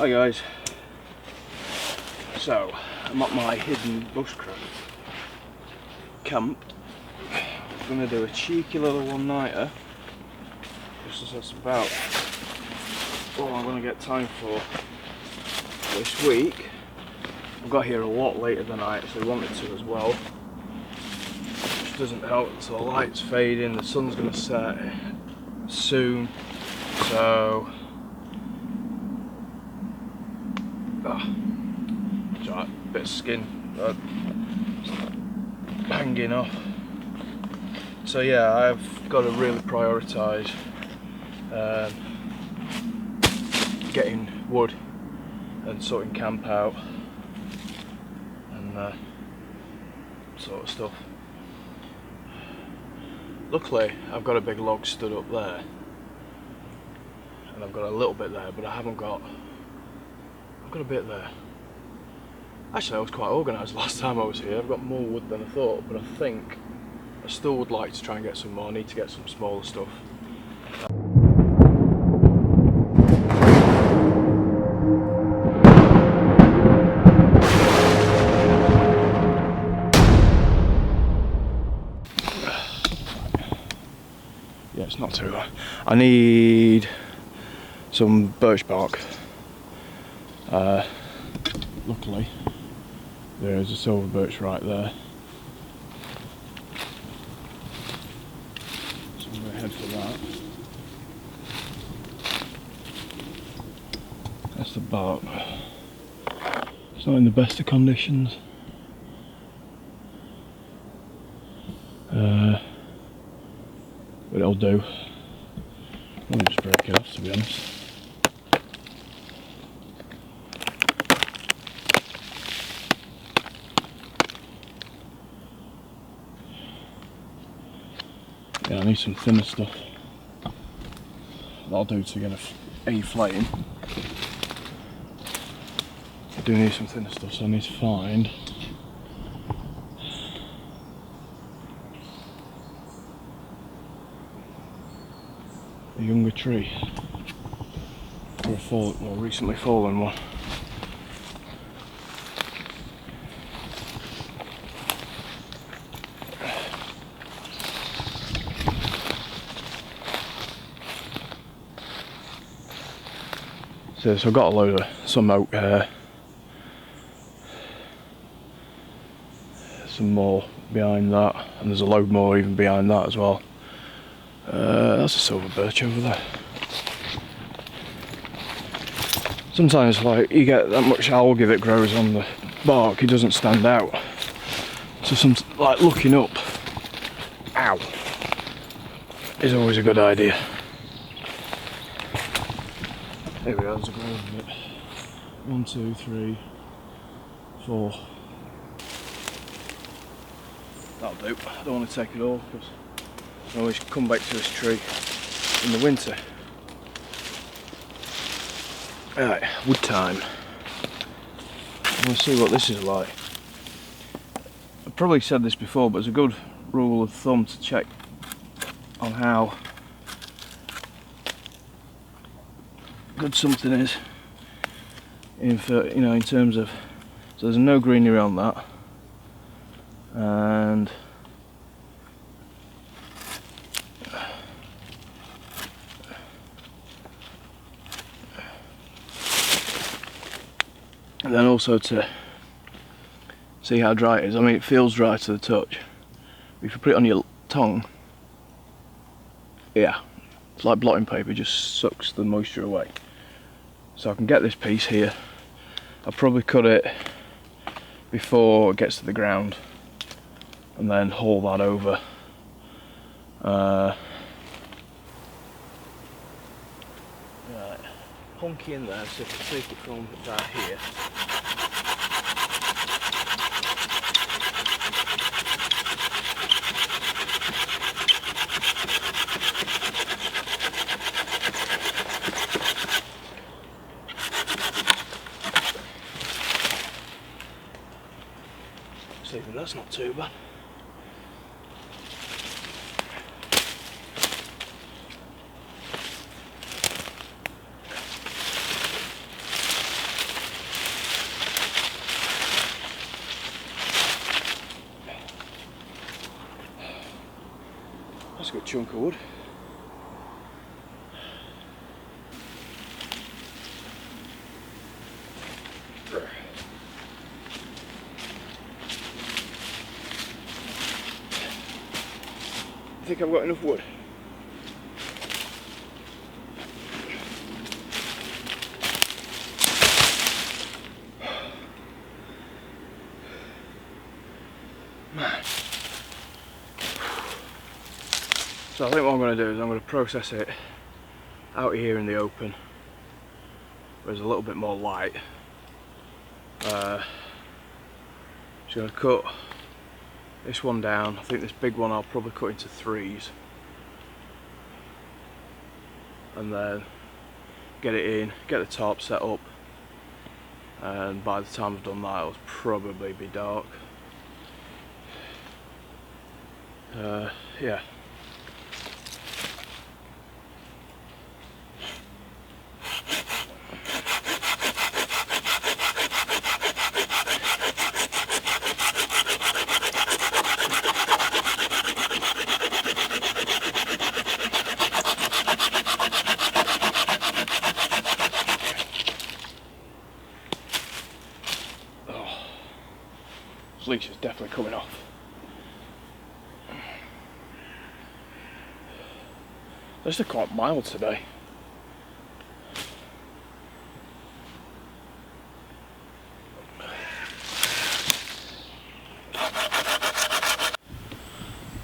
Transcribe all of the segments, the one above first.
Hi guys, so I'm at my hidden bushcraft camp. I'm going to do a cheeky little one-nighter, just as that's about all I'm going to get time for this week. I got here a lot later than I actually wanted to as well, which doesn't help. So the light's fading, the sun's going to set soon, so it's alright, bit of skin hanging off. So yeah, I've got to really prioritise getting wood and sorting camp out and sort of stuff. Luckily I've got a big log stood up there and I've got a little bit there, but I've got a bit there. Actually, I was quite organised last time I was here. I've got more wood than I thought, but I think I still would like to try and get some more. I need to get some smaller stuff. Yeah, it's not too high. I need some birch bark. Luckily, there is a silver birch right there. So I'm going to head for that. That's the bark. It's not in the best of conditions. But it'll do. I'll just break it off, to be honest. Yeah, I need some thinner stuff. That'll do to get a flame. I do need some thinner stuff, so I need to find a younger tree or a recently fallen one. So I've got a load of some oak here, some more behind that, and there's a load more even behind that as well. That's a silver birch over there. Sometimes, like, you get that much algae that grows on the bark, it doesn't stand out. So like looking up, ow, is always a good idea. Here we go, there's a grove of it. 1, 2, 3, 4. That'll do. I don't want to take it all because I always come back to this tree in the winter. Right, wood time. I want to see what this is like. I've probably said this before, but it's a good rule of thumb to check on how good something is in terms of, so there's no greenery on that, and then also to see how dry it is. I mean, it feels dry to the touch. If you put it on your tongue, yeah, it's like blotting paper, just sucks the moisture away. So I can get this piece here. I'll probably cut it before it gets to the ground and then haul that over. Right, honky in there, so if I take it from about here. So even that's not too bad. That's a good chunk of wood. I think I've got enough wood. Man. So I think what I'm going to do is I'm going to process it out here in the open where there's a little bit more light. Just going to cut this one down. I think this big one I'll probably cut into 3s and then get it in, get the tarp set up, and by the time I've done that it'll probably be dark. Yeah. This leash is definitely coming off. It's actually quite mild today.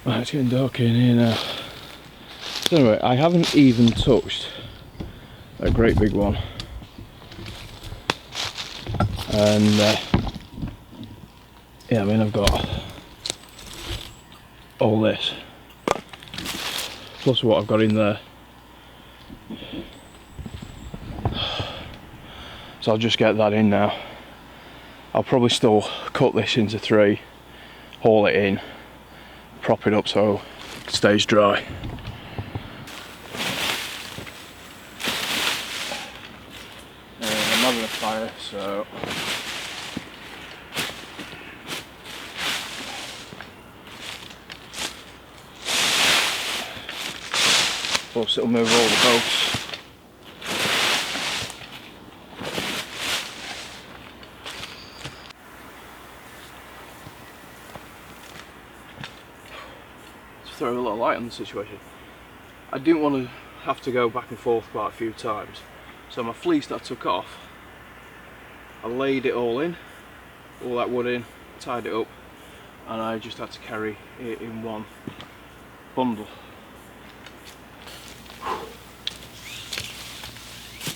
Right, it's getting dark in here now. So anyway, I haven't even touched that great big one. And yeah, I mean I've got all this. Plus what I've got in there. So I'll just get that in now. I'll probably still cut this into 3, haul it in, prop it up so it stays dry. And I'm having a fire, so plus it'll move all the boats. To throw a little light on the situation, I didn't want to have to go back and forth quite a few times, so my fleece that I took off, I laid it all in, all that wood in, tied it up, and I just had to carry it in one bundle.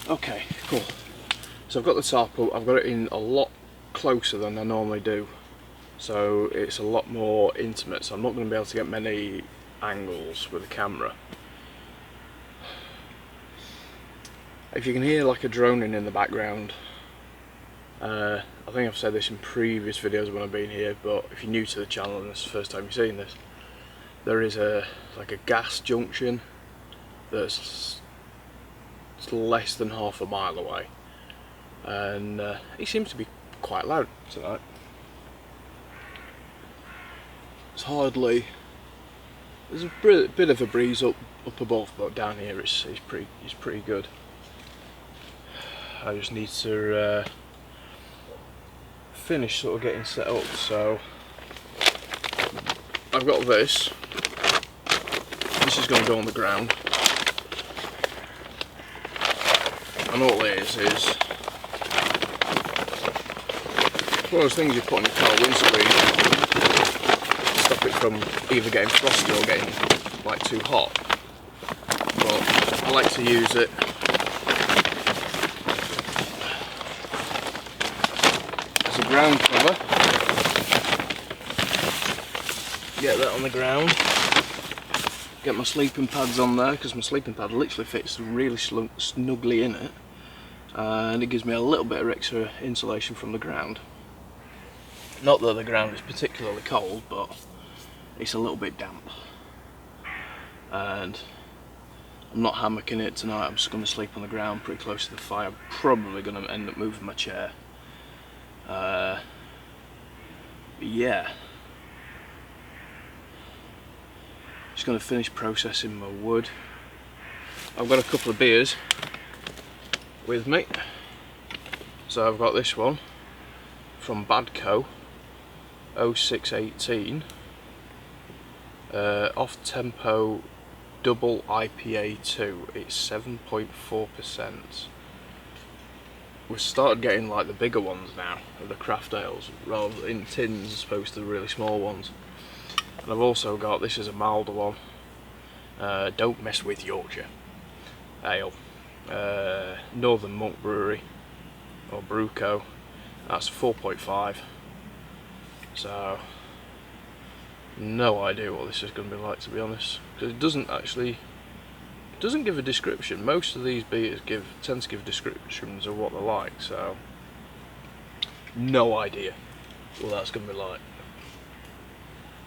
Okay, cool. So I've got the tarp up, I've got it in a lot closer than I normally do, so it's a lot more intimate, so I'm not going to be able to get many angles with the camera. If you can hear like a droning in the background, I think I've said this in previous videos when I've been here, but if you're new to the channel and it's the first time you've seen this, there is like a gas junction that's less than half a mile away, and it seems to be quite loud tonight. It's hardly, there's a bit of a breeze up above, but down here it's pretty good. I just need to finish sort of getting set up. So I've got this is going to go on the ground, and all it is one of those things you put on your car windscreen to stop it from either getting frosty or getting like too hot. But I like to use it as a ground cover. Get that on the ground. Get my sleeping pads on there, because my sleeping pad literally fits really snugly in it, and it gives me a little bit of extra insulation from the ground. Not that the ground is particularly cold, but it's a little bit damp, and I'm not hammocking it tonight. I'm just going to sleep on the ground pretty close to the fire. I'm probably going to end up moving my chair. Yeah. Just going to finish processing my wood. I've got a couple of beers with me. So I've got this one from Badco, 0618, off tempo double IPA 2. It's 7.4%. We've started getting like the bigger ones now of the craft ales, rather in tins as opposed to the really small ones. And I've also got, this is a milder one, Don't Mess With Yorkshire ale, Northern Monk Brewery or Brewco. That's 4.5. So no idea what this is going to be like, to be honest, because it doesn't give a description. Most of these beers tend to give descriptions of what they're like, so no idea what that's going to be like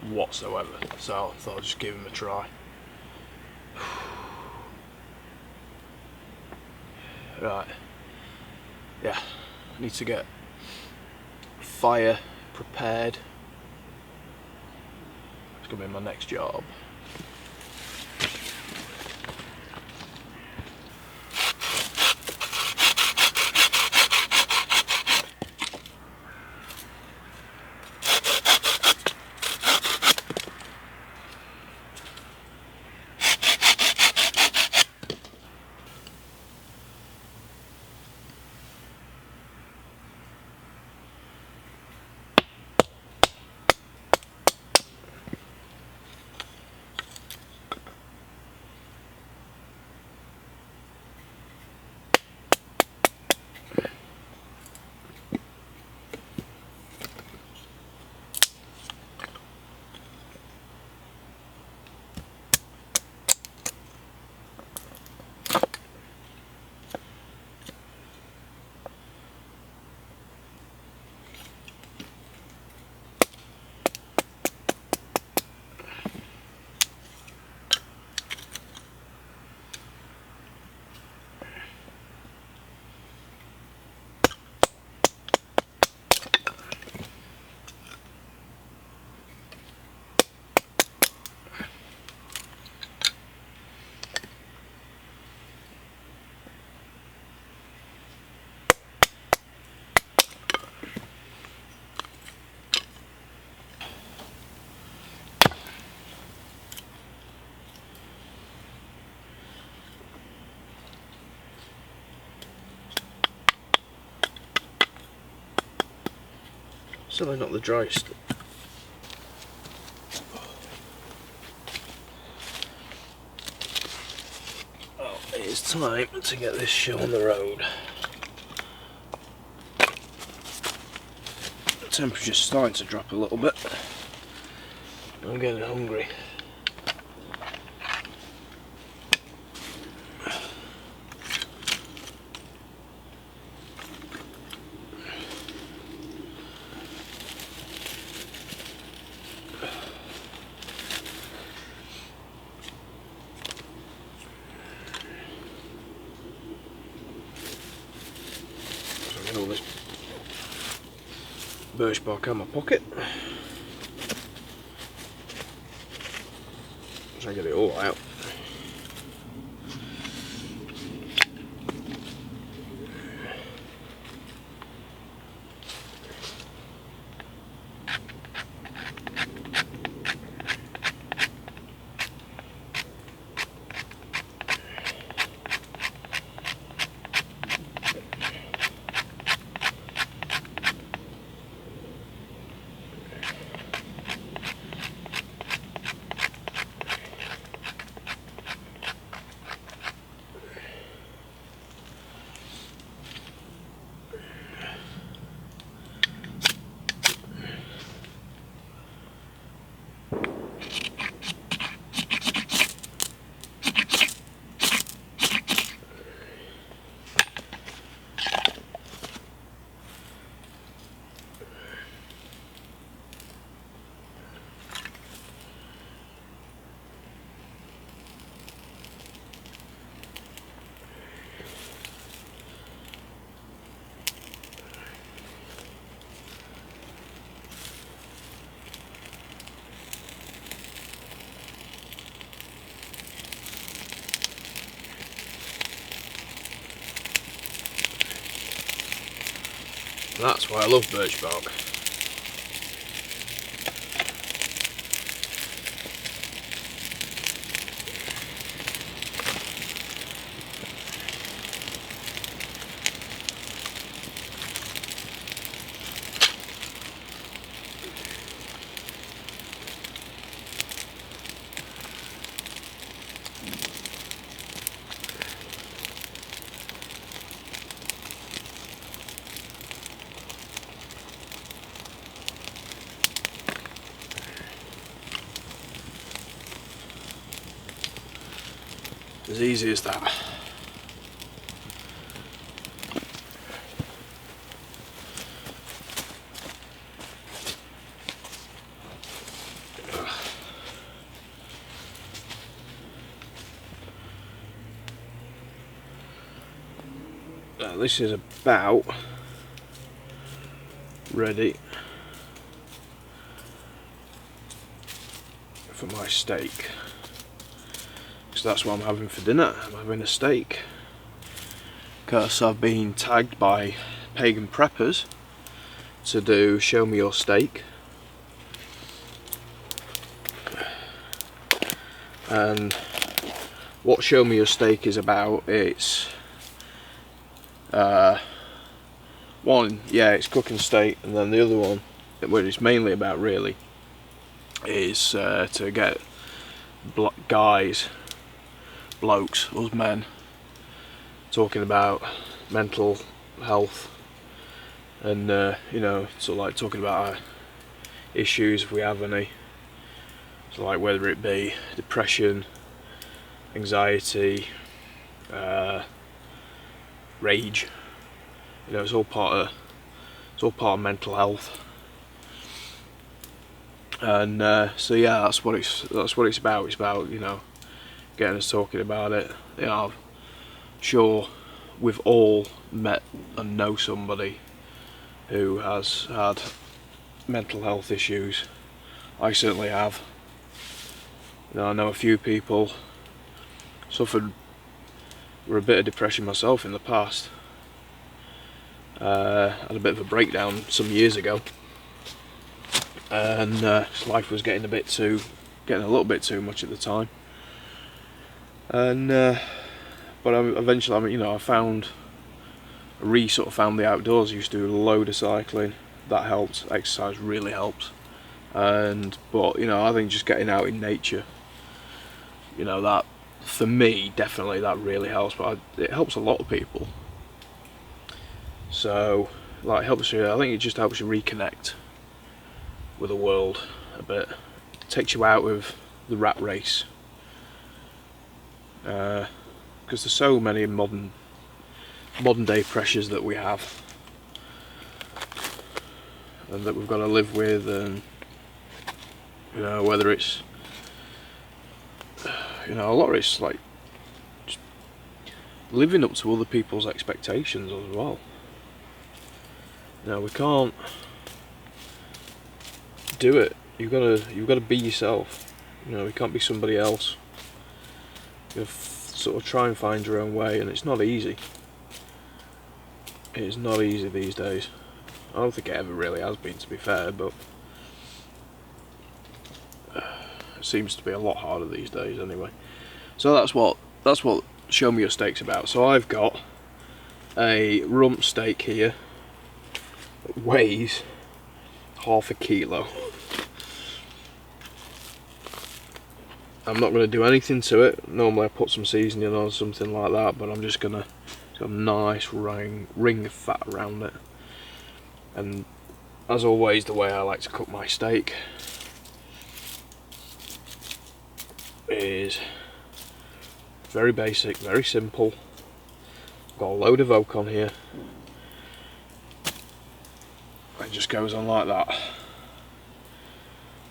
whatsoever. So I thought I'd just give them a try. Right, yeah, I need to get fire prepared. It's going to be my next job. Certainly not the driest. Oh, it is time to get this show on the road. The temperature's starting to drop a little bit. I'm getting hungry. All this birch bark out of my pocket. Try and get it all out. That's why I love birch bark. As easy as that. This is about ready for my steak. So that's what I'm having for dinner. I'm having a steak because I've been tagged by Pagan preppers to do Show Me Your Steak, and what Show Me Your Steak is about, it's one, yeah, it's cooking steak, and then the other one, what it's mainly about really, is to get guys, blokes, us men, talking about mental health, and you know, sort of like talking about our issues if we have any. So like whether it be depression, anxiety, rage, you know, it's all part of mental health. And so yeah, that's what it's about. It's about, you know, getting us talking about it. You know, I'm sure we've all met and know somebody who has had mental health issues. I certainly have. You know, I know a few people suffered with a bit of depression myself in the past. Had a bit of a breakdown some years ago, and life was getting a little bit too much at the time. And but eventually, you know, I found the outdoors. I used to do a load of cycling. That helped. Exercise really helps. But you know, I think just getting out in nature, you know, that for me definitely that really helps. But it helps a lot of people. So like, it helps you. I think it just helps you reconnect with the world a bit. It takes you out of the rat race. Because there's so many modern day pressures that we have, and that we've got to live with, and you know, whether it's, you know, a lot of it's like just living up to other people's expectations as well. You know, we can't do it. You've got to be yourself. You know, we can't be somebody else. You sort of try and find your own way, and it's not easy. It's not easy these days. I don't think it ever really has been, to be fair, but it seems to be a lot harder these days anyway. So that's what Show Me Your Steak's about. So I've got a rump steak here that weighs half a kilo. I'm not going to do anything to it. Normally I put some seasoning on or something like that, but I'm just going to get a nice ring of fat around it. And as always, the way I like to cook my steak is very basic, very simple. Got a load of oak on here. It just goes on like that.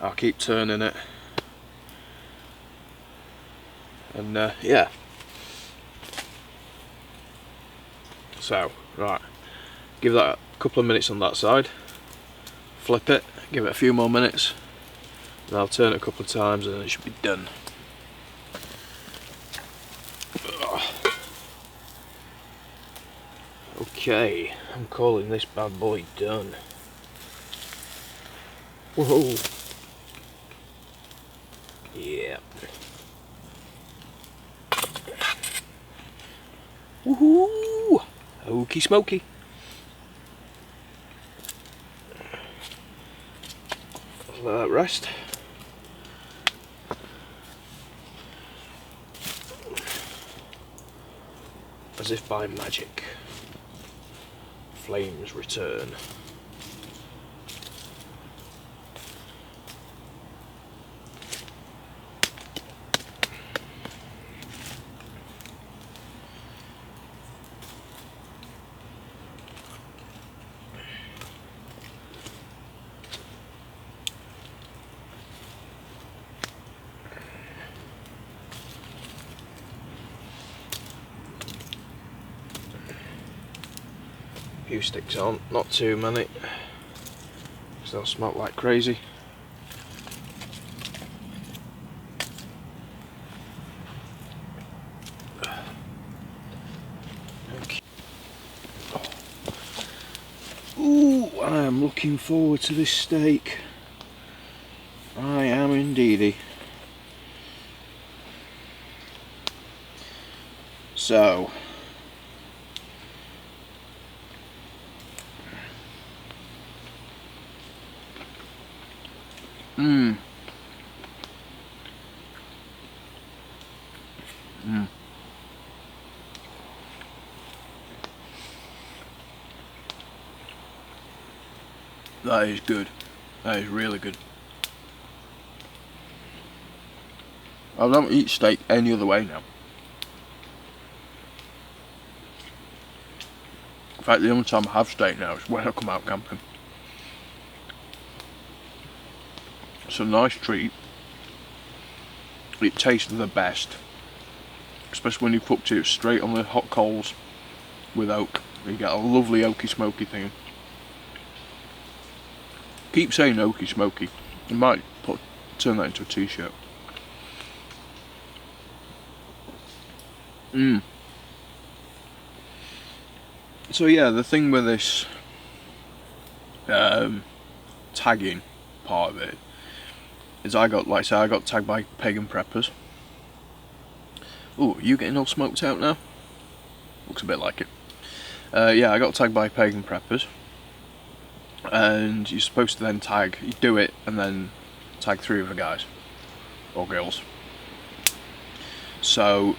I'll keep turning it. And yeah. So, right. Give that a couple of minutes on that side. Flip it, give it a few more minutes. And I'll turn it a couple of times and it should be done. Okay, I'm calling this bad boy done. Whoa. Yeah. Woohoo! Okie smoky. Let that rest. As if by magic, flames return. Few sticks on, not too many, because they'll smoke like crazy. Okay. Ooh, I am looking forward to this steak. I am indeedy. So, that is good. That is really good. I don't eat steak any other way now. In fact, the only time I have steak now is when I come out camping. It's a nice treat. It tastes the best, especially when you cooked it straight on the hot coals with oak. You get a lovely oaky smoky thing. Keep saying oaky smoky. You might turn that into a t-shirt. So yeah, the thing with this tagging part of it is I got tagged by Pagan preppers. Ooh, are you getting all smoked out now? Looks a bit like it. Yeah, I got tagged by Pagan preppers, and you're supposed to then tag. You do it and then tag 3 other guys or girls. So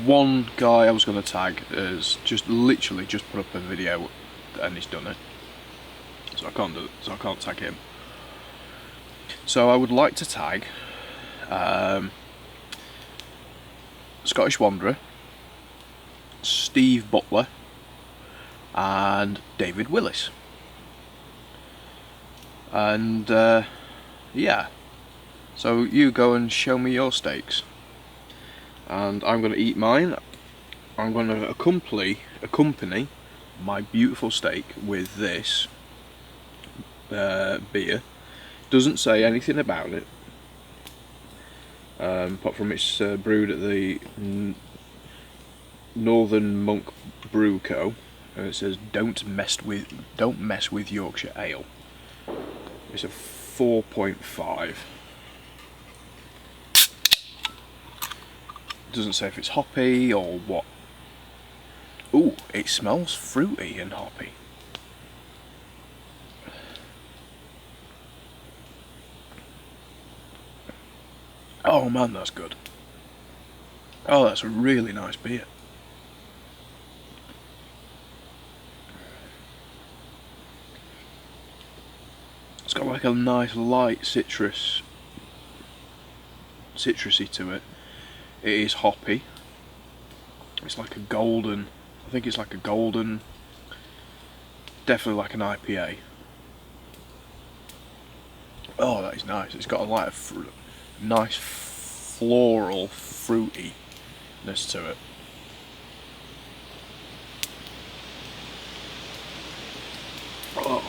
one guy I was going to tag has literally just put up a video and he's done it. So I can't do it. So I can't tag him. So I would like to tag Scottish Wanderer, Steve Butler, and David Willis. And yeah, so you go and show me your steaks, and I'm going to eat mine. I'm going to accompany my beautiful steak with this beer. Doesn't say anything about it, apart from it's brewed at the Northern Monk Brew Co. And it says don't mess with Yorkshire Ale. It's a 4.5. Doesn't say if it's hoppy or what. Ooh, it smells fruity and hoppy. Oh man, that's good. Oh, that's a really nice beer. It's got like a nice light citrusy to it. It is hoppy. It's like a golden, I think it's like a golden, definitely like an IPA. Oh, that is nice. It's got a light of nice floral fruitiness to it. Oh,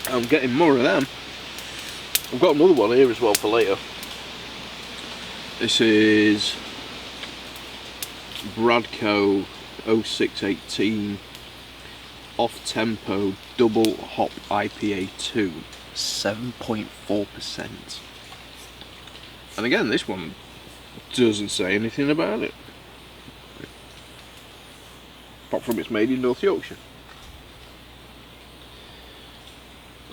I'm getting more of them. I've got another one here as well for later. This is Bradco 0618 off-tempo double hop IPA 2, 7.4%. And again, this one doesn't say anything about it, apart from it's made in North Yorkshire.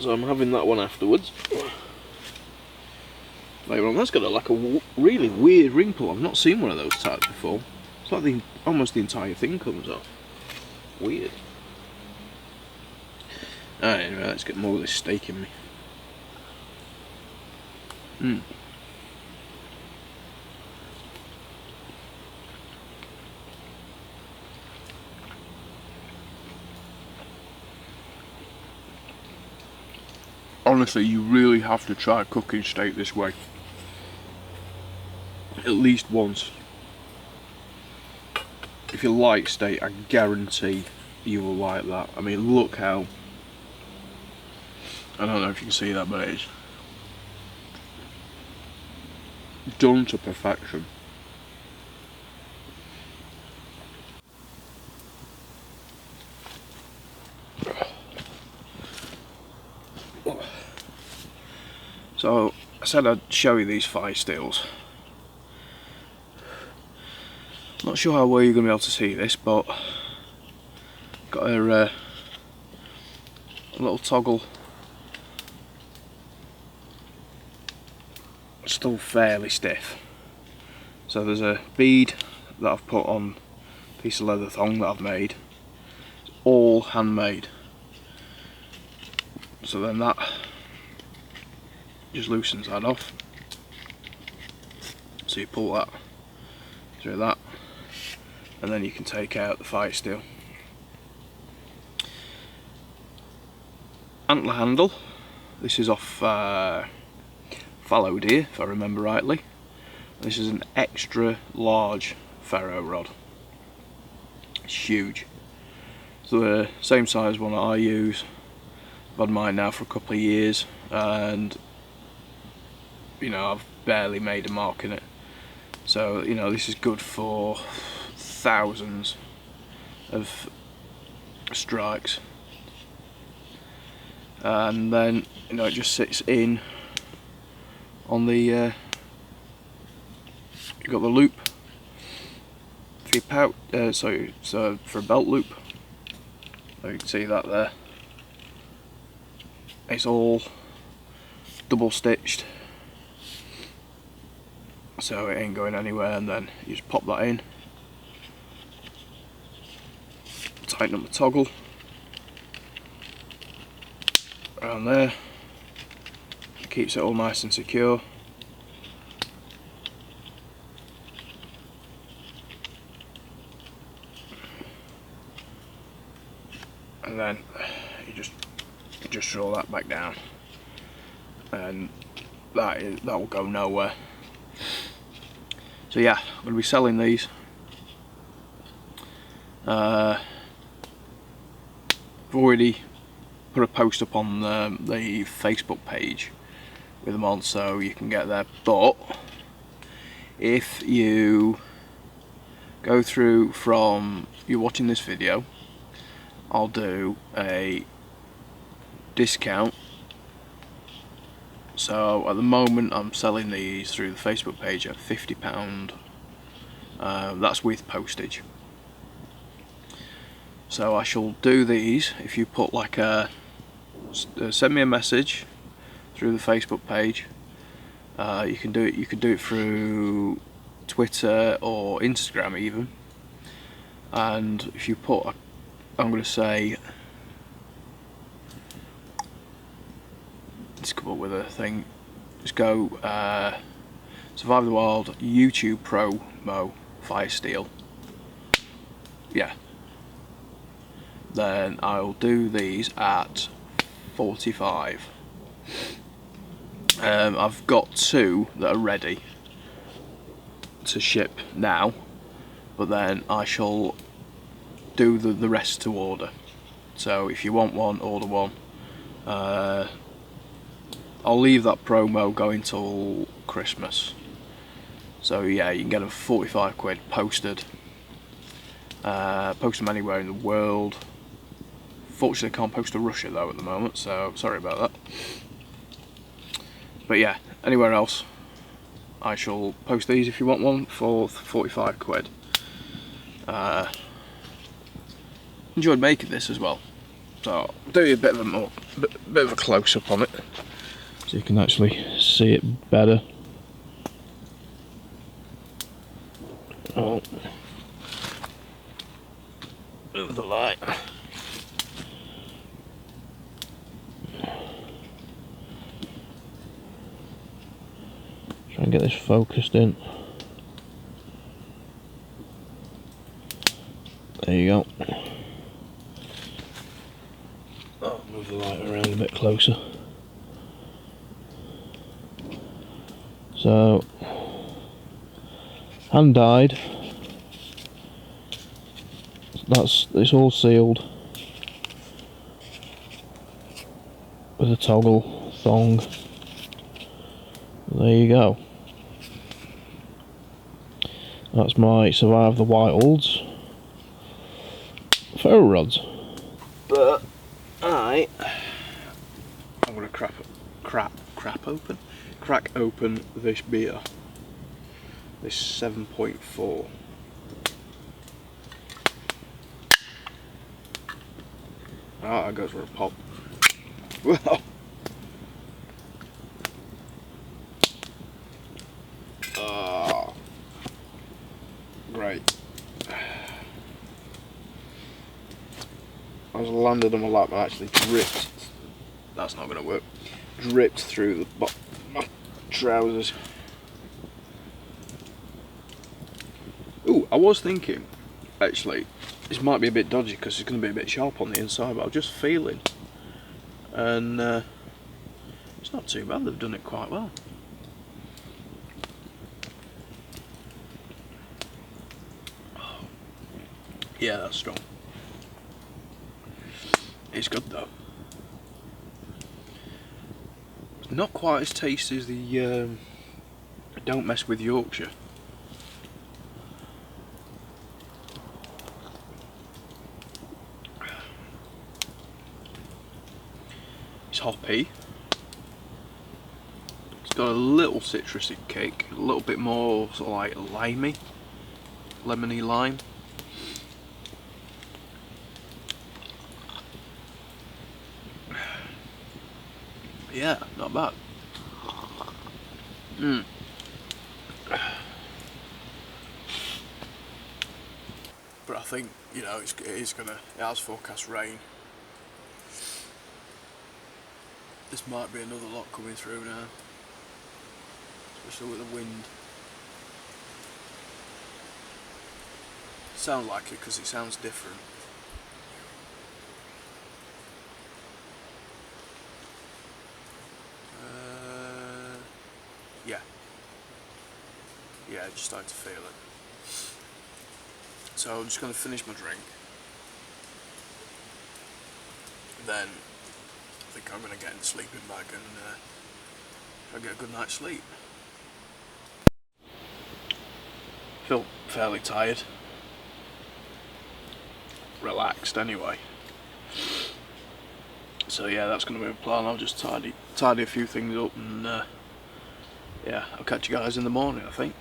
So I'm having that one afterwards. Later on, that's got like a really weird ring pull. I've not seen one of those types before. It's like almost the entire thing comes off. Weird. Anyway, let's get more of this steak in me. Honestly, you really have to try cooking steak this way. At least once. If you like steak, I guarantee you will like that. I mean, look how... I don't know if you can see that, but it's done to perfection. So, I said I'd show you these fire steels. Not sure how well you're going to be able to see this, but got a little toggle. Still fairly stiff. So there's a bead that I've put on a piece of leather thong that I've made. It's all handmade. So then that just loosens that off. So you pull that through that, and then you can take out the fire steel. Antler handle. This is off fallow deer, if I remember rightly. This is an extra large ferro rod. It's huge. So the same size one that I use. I've had mine now for a couple of years, and you know, I've barely made a mark in it. So, you know, this is good for thousands of strikes. And then, you know, it just sits in on the you've got the loop for your pouch, so for a belt loop. So you can see that there. It's all double stitched, so it ain't going anywhere, and then you just pop that in, tighten up the toggle around there, it keeps it all nice and secure. And then you just draw that back down, and that will go nowhere. So yeah, I'm going to be selling these. I've already put a post up on the Facebook page with them on, so you can get there. But if you go through from you're watching this video, I'll do a discount. So at the moment I'm selling these through the Facebook page at £50. That's with postage. So I shall do these if you put like send me a message through the Facebook page. You can do it through Twitter or Instagram even. And if you put, I'm going to say, let's come up with a thing. Just go Survive the Wild YouTube promo fire steel. Yeah. Then I'll do these at 45. I've got 2 that are ready to ship now, but then I shall do the rest to order. So if you want one, order one. I'll leave that promo going till Christmas. So yeah, you can get them for 45 quid posted. Post them anywhere in the world. Fortunately, can't post to Russia though at the moment, so sorry about that. But yeah, anywhere else, I shall post these if you want one for 45 quid. Enjoyed making this as well, so I'll do you a bit of a close up on it, so you can actually see it better. Oh, move the light. Try and get this focused in. There you go. I'll move the light around a bit closer. So, hand dyed. It's all sealed with a toggle thong. There you go. That's my Survive the Wilds ferro rods. But I'm gonna crack open this beer. This 7.4. Ah, that goes for a pop. Well. Ah, great. I was landed on my lap and actually dripped. That's not going to work. Dripped through my trousers. Ooh, I was thinking, actually, this might be a bit dodgy because it's going to be a bit sharp on the inside, but I'm just feeling. And it's not too bad, they've done it quite well. Yeah, that's strong. It's good though. Not quite as tasty as the Don't Mess with Yorkshire. It's hoppy. It's got a little citrusy kick, a little bit more sort of like limey, lemony lime. Yeah, not bad. But I think, you know, it has forecast rain. This might be another lot coming through now, especially with the wind. Sounds like it because it sounds different. Yeah, just starting to feel it. So I'm just going to finish my drink. Then I think I'm going to get in the sleeping bag and try to get a good night's sleep. Feel fairly tired. Relaxed anyway. So yeah, that's going to be my plan. I'll just tidy a few things up and yeah, I'll catch you guys in the morning, I think.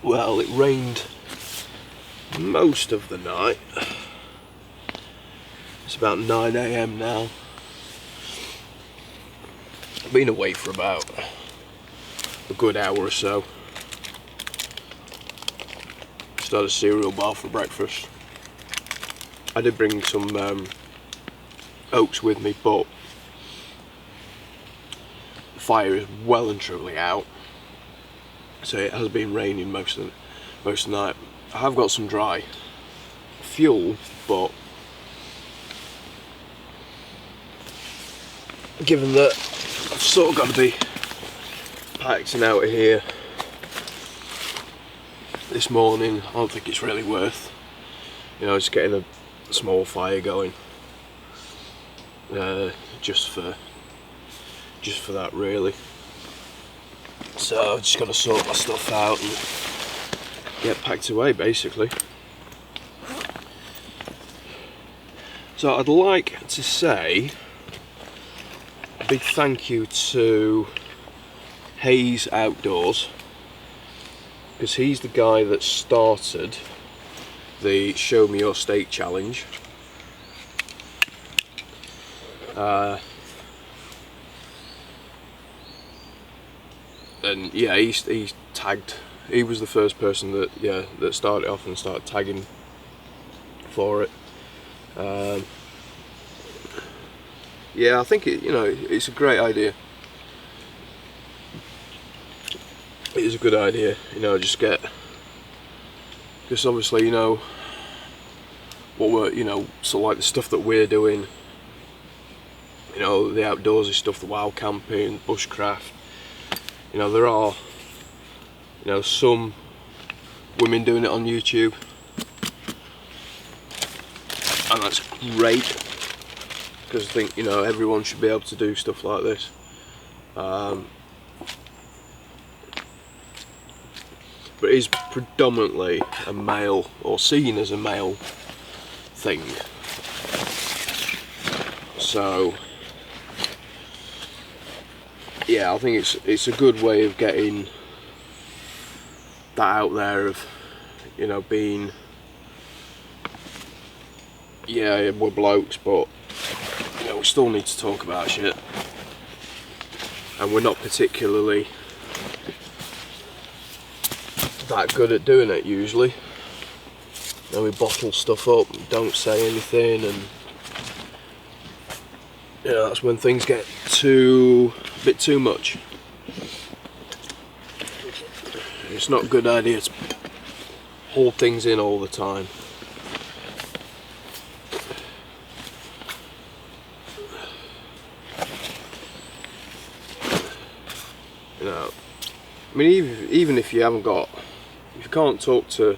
Well, it rained most of the night. It's about 9 AM now. I've been away for about a good hour or so. Just had a cereal bar for breakfast. I did bring some oats with me, but the fire is well and truly out. So it has been raining most of the night. I have got some dry fuel, but given that I've sort of got to be packed out of here this morning, I don't think it's really worth, you know, just getting a small fire going, just for that really. So I've just got to sort my stuff out and get packed away basically. So I'd like to say a big thank you to Hayes Outdoors, because he's the guy that started the Show Me Your Steak challenge. And yeah, he tagged. He was the first person that that started off and started tagging for it. Yeah, I think it's a great idea. It is a good idea, just obviously, what we're, so like the stuff that we're doing, the outdoorsy stuff, the wild camping, bushcraft, there are, some women doing it on YouTube, and that's great, because I think, everyone should be able to do stuff like this. But it is predominantly a male, or seen as a male thing. So yeah, I think it's a good way of getting that out there of, being, yeah, we're blokes, but we still need to talk about shit, and we're not particularly that good at doing it usually. We bottle stuff up, don't say anything, and that's when things get a bit too much. It's not a good idea to hold things in all the time. I mean, even if you haven't got, if you can't talk to,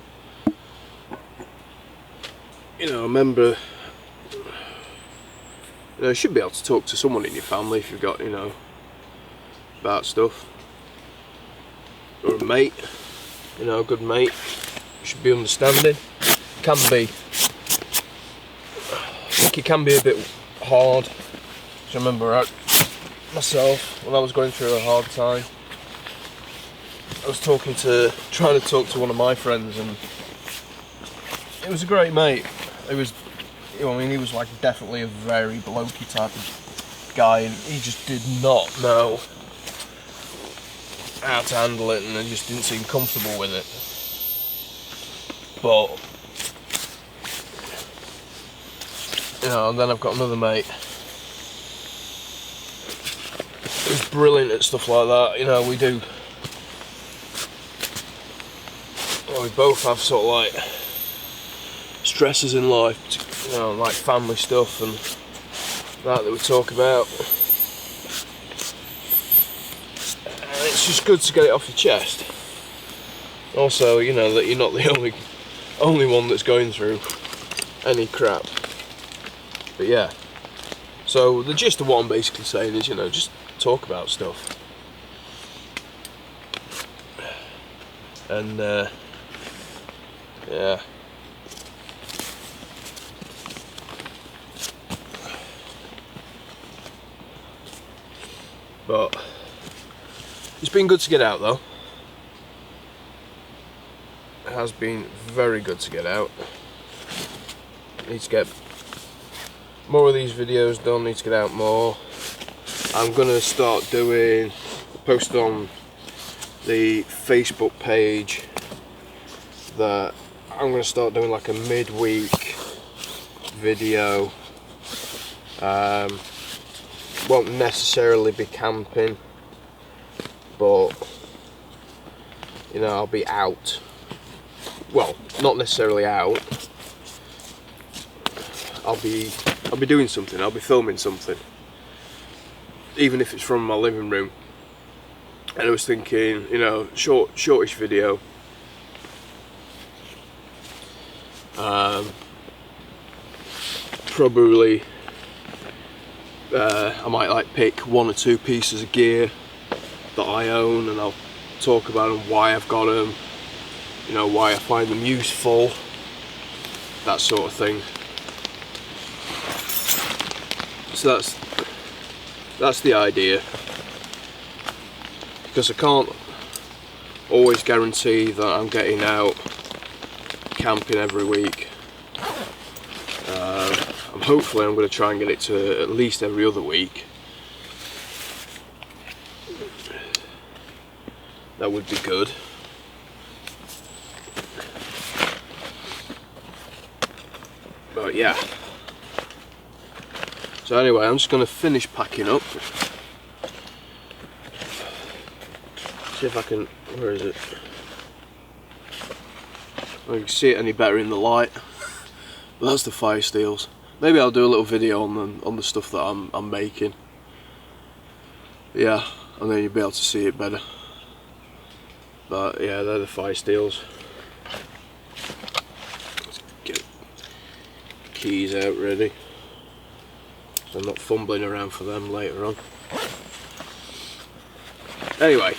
a member, you should be able to talk to someone in your family if you've got, about stuff, or a mate, a good mate. You should be understanding. I think it can be a bit hard. I remember myself when I was going through a hard time. I was trying to talk to one of my friends, and it was a great mate. It was, he was like definitely a very blokey type of guy, and he just did not know how to handle it, and he just didn't seem comfortable with it. But and then I've got another mate who's brilliant at stuff like that. We both have sort of like stresses in life, like family stuff and that we talk about. And it's just good to get it off your chest. Also, that you're not the only one that's going through any crap. But yeah. So the gist of what I'm basically saying is, just talk about stuff. And yeah. But it's been good to get out though. It has been very good to get out. Need to get more of these videos done, need to get out more. I'm gonna start post on the Facebook page that I'm gonna start doing like a midweek video. Won't necessarily be camping, but I'll be out. Well, not necessarily out. I'll be doing something. I'll be filming something, even if it's from my living room. And I was thinking, shortish video, Probably I might like pick 1 or 2 pieces of gear that I own, and I'll talk about them, why I've got them, you know, why I find them useful, that sort of thing. So that's the idea, because I can't always guarantee that I'm getting out camping every week. Hopefully I'm going to try and get it to at least every other week. That would be good. But yeah. So anyway, I'm just going to finish packing up. See if I can, where is it? I can see it any better in the light. But that's the fire steels. Maybe I'll do a little video on the stuff that I'm making. Yeah, and then you'll be able to see it better. But yeah, they're the fire steels. Let's get keys out ready, so I'm not fumbling around for them later on. Anyway,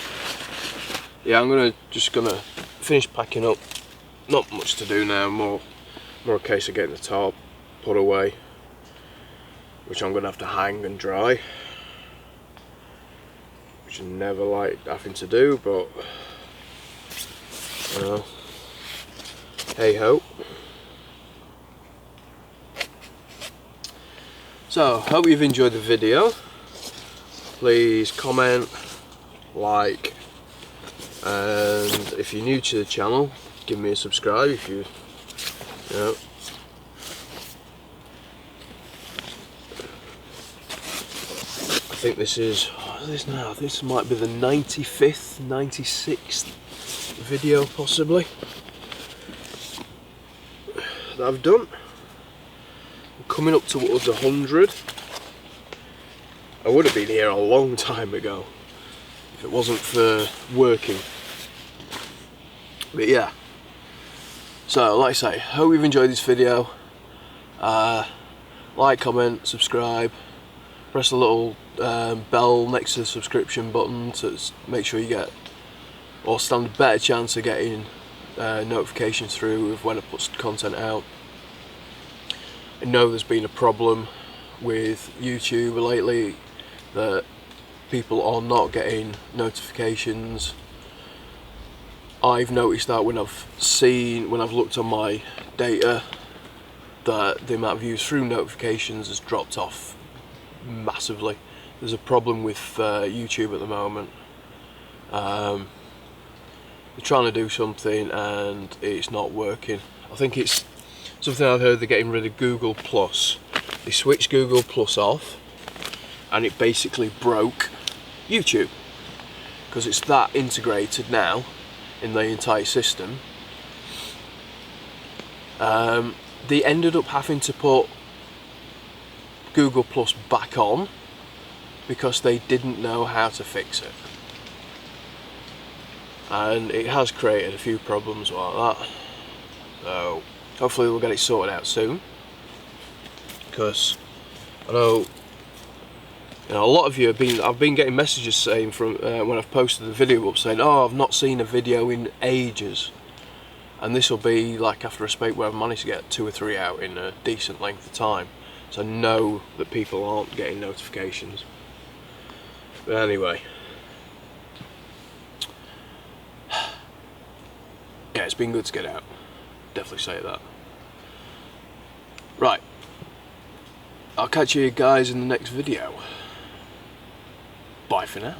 yeah, I'm just gonna finish packing up. Not much to do now, more a case of getting the tarp put away, which I'm gonna have to hang and dry, which I never liked having to do, but hey ho. So, hope you've enjoyed the video. Please comment, like, and if you're new to the channel, give me a subscribe if you know. I think this is, what is this now? This might be the 95th, 96th video possibly that I've done. I'm coming up towards 100. I would have been here a long time ago if it wasn't for working. But yeah, so like I say, hope you've enjoyed this video. Like, comment, subscribe, press the little bell next to the subscription button to make sure you get, or stand a better chance of getting notifications through of when I put content out. I know there's been a problem with YouTube lately that people are not getting notifications. I've noticed that when I've looked on my data, that the amount of views through notifications has dropped off massively. There's a problem with YouTube at the moment. They're trying to do something and it's not working. I think it's something I've heard, they're getting rid of Google Plus. They switched Google Plus off and it basically broke YouTube, because it's that integrated now in the entire system. They ended up having to put Google Plus back on because they didn't know how to fix it, and it has created a few problems like that. So hopefully we'll get it sorted out soon, because I know, you know, a lot of you I've been getting messages saying from when I've posted the video up saying, oh, I've not seen a video in ages. And this will be like after a spate where I've managed to get 2 or 3 out in a decent length of time. So I know that people aren't getting notifications. But anyway. Yeah, it's been good to get out. Definitely say that. Right. I'll catch you guys in the next video. Bye for now.